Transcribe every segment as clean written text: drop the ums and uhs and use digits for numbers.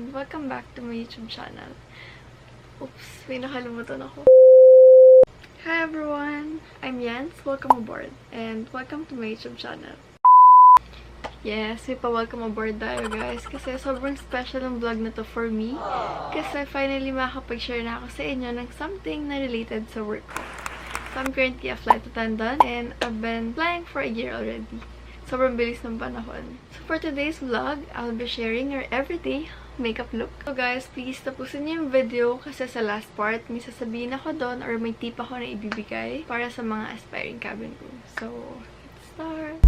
and welcome back to my YouTube channel. Oops, may nakalimutan ako. Hi everyone! I'm Jens, welcome aboard, and welcome to my YouTube channel. Yes, may pa-welcome aboard tayo guys, kasi sobrang special ang vlog na to for me, kasi finally makakapag-share na ako sa inyo ng something na related sa work ko. So I'm currently a flight attendant, and I've been flying for a year already. Sobrang bilis ng panahon. So for today's vlog, I'll be sharing our everyday makeup look. So guys, please tapusin niyo yung video kasi sa last part, may sasabihin ako doon or may tip ako na ibibigay para sa mga aspiring cabin crew. So, let's start!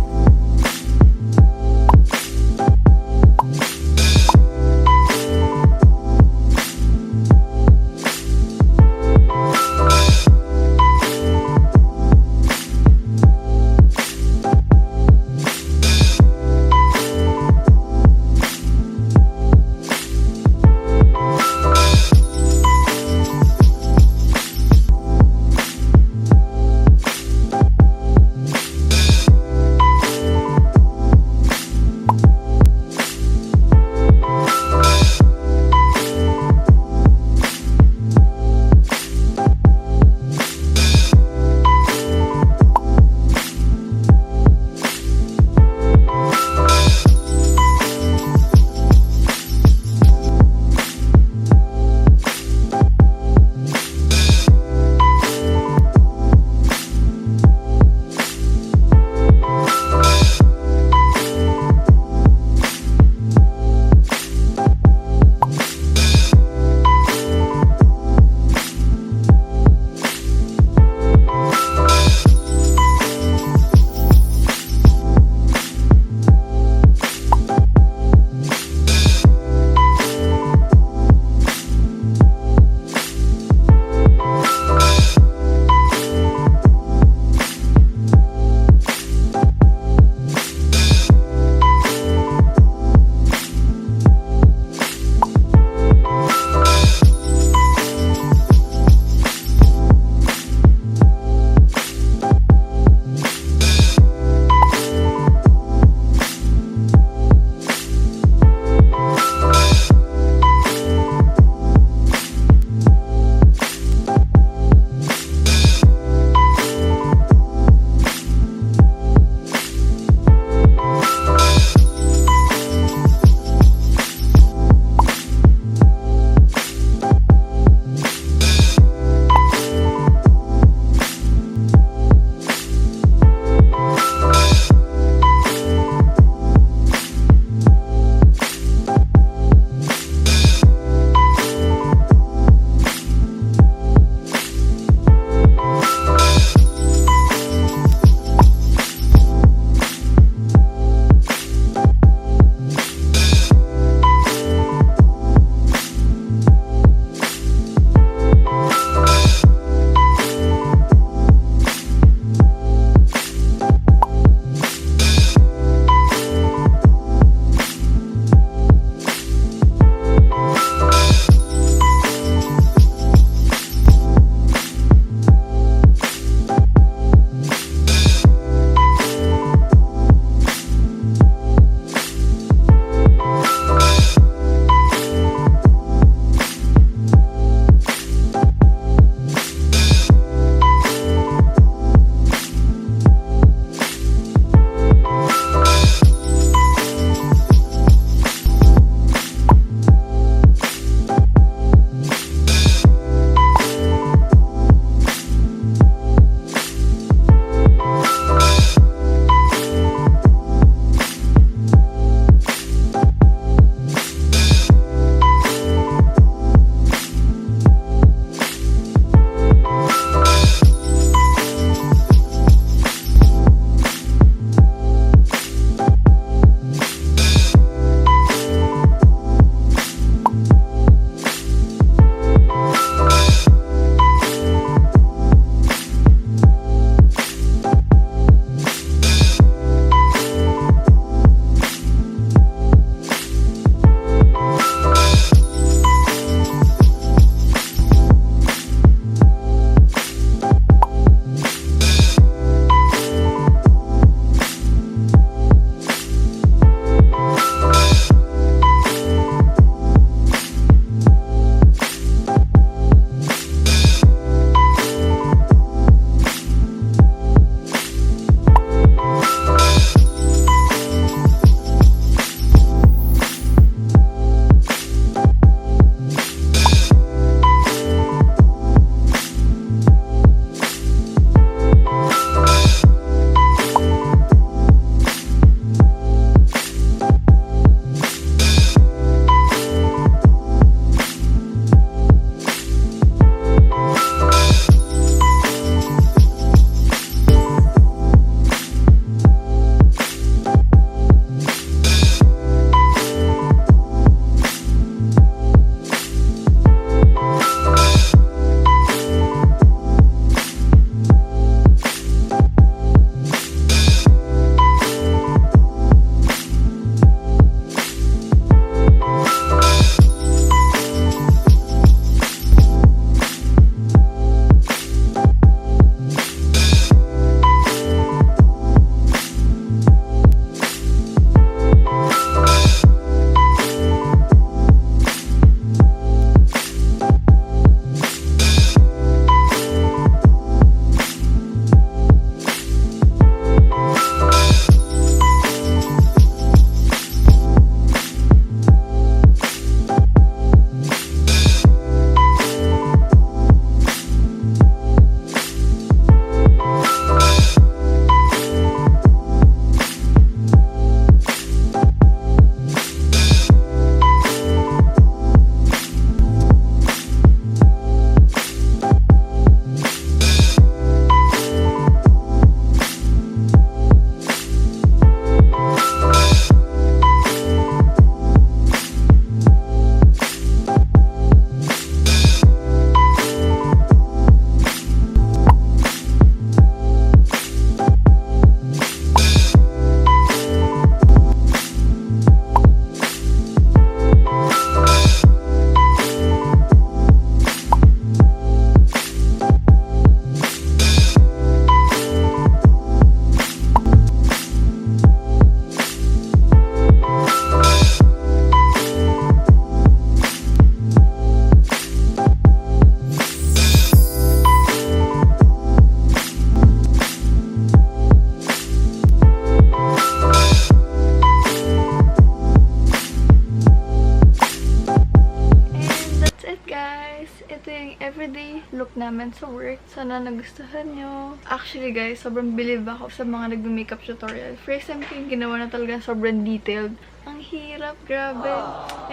ito yung everyday look namin sa work. Sana nagustuhan nyo. Actually guys, sobrang believe ako sa mga nag-makeup tutorial. First time ko yung ginawa na talaga sobrang detailed. Ang hirap, grabe.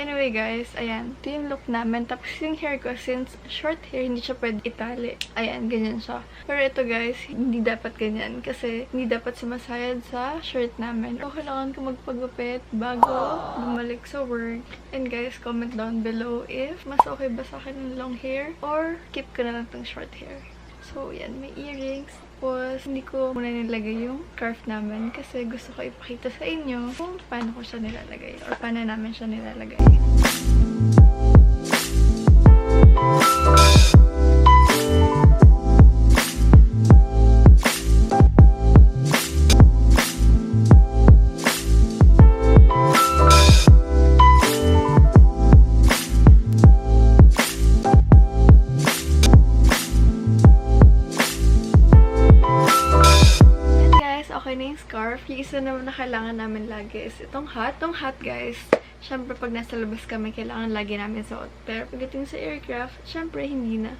Anyway guys, ayan. Ito yung look namin. Tapos yung hair ko, since short hair, hindi siya pwede itali. Ayan, ganyan siya. Pero ito guys, hindi dapat ganyan. Kasi hindi dapat sumasayad sa shirt namin. So, kailangan ko magpagupit bago bumalik sa work. And guys, comment down below if mas okay ba sa akin ng long hair or keep ko na lang tong short hair. So, yan. May earrings. Tapos, hindi ko muna nilagay yung scarf namin kasi gusto ko ipakita sa inyo kung paano ko siya nilalagay or paano namin siya nilalagay. Okay na yung scarf. Yung isa naman na kailangan namin lagi is itong hat. Itong hat, guys, syempre pag nasa labas kami, kailangan lagi namin suot. Pero pagdating sa aircraft, syempre hindi na.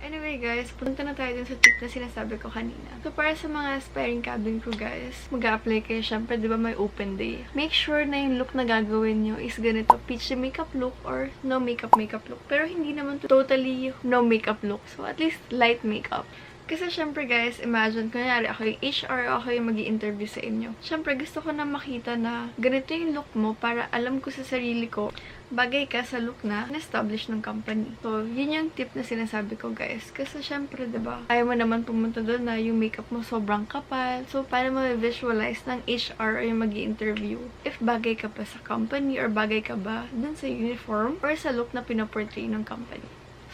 Anyway, guys, punta na tayo dun sa tip na sinasabi ko kanina. So, para sa mga aspiring cabin crew, guys, mag-a-apply kayo, syempre, di ba may open day. Make sure na yung look na gagawin nyo is ganito, peach makeup look or no makeup look. Pero hindi naman totally no makeup look. So, at least light makeup. Kasi syempre guys, imagine, kunyari ako yung HR, ako yung mag-i-interview sa inyo. Syempre gusto ko na makita na ganito yung look mo para alam ko sa sarili ko, bagay ka sa look na na-establish ng company. So, yun yung tip na sinasabi ko guys. Kasi syempre, diba, ayaw mo naman pumunta doon na yung makeup mo sobrang kapal. So, paano mo visualize ng HR o yung mag-i-interview if bagay ka pa sa company or bagay ka ba dun sa uniform or sa look na pinaportray ng company.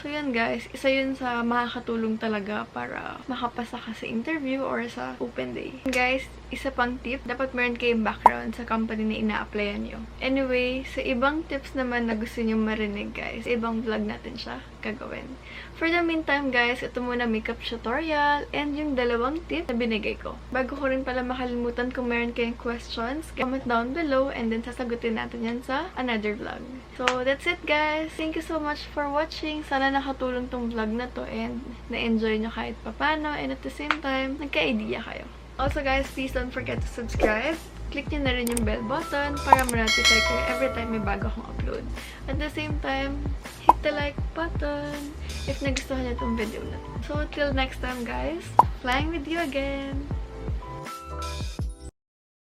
So, yun guys. Isa yun sa makakatulong talaga para makapasa ka sa interview or sa open day. Guys, isa pang tip, dapat meron kayong background sa company na ina-applyan nyo. Anyway, sa ibang tips naman na gusto nyo marinig guys, sa ibang vlog natin siya gagawin. For the meantime guys, ito muna makeup tutorial and yung dalawang tip na binigay ko. Bago ko rin pala makalimutan kung meron kayong questions, comment down below and then sasagutin natin yan sa another vlog. So, that's it guys. Thank you so much for watching. Sana nakatulong tong vlog na to and na-enjoy nyo kahit papano and at the same time, nagka-idea kayo. Also guys, please don't forget to subscribe. Click nyo na rin yung bell button para ma-notify kayo every time may bago akong upload. At the same time, hit the like button if nagustuhan nyo itong video na to. So, till next time guys, flying with you again!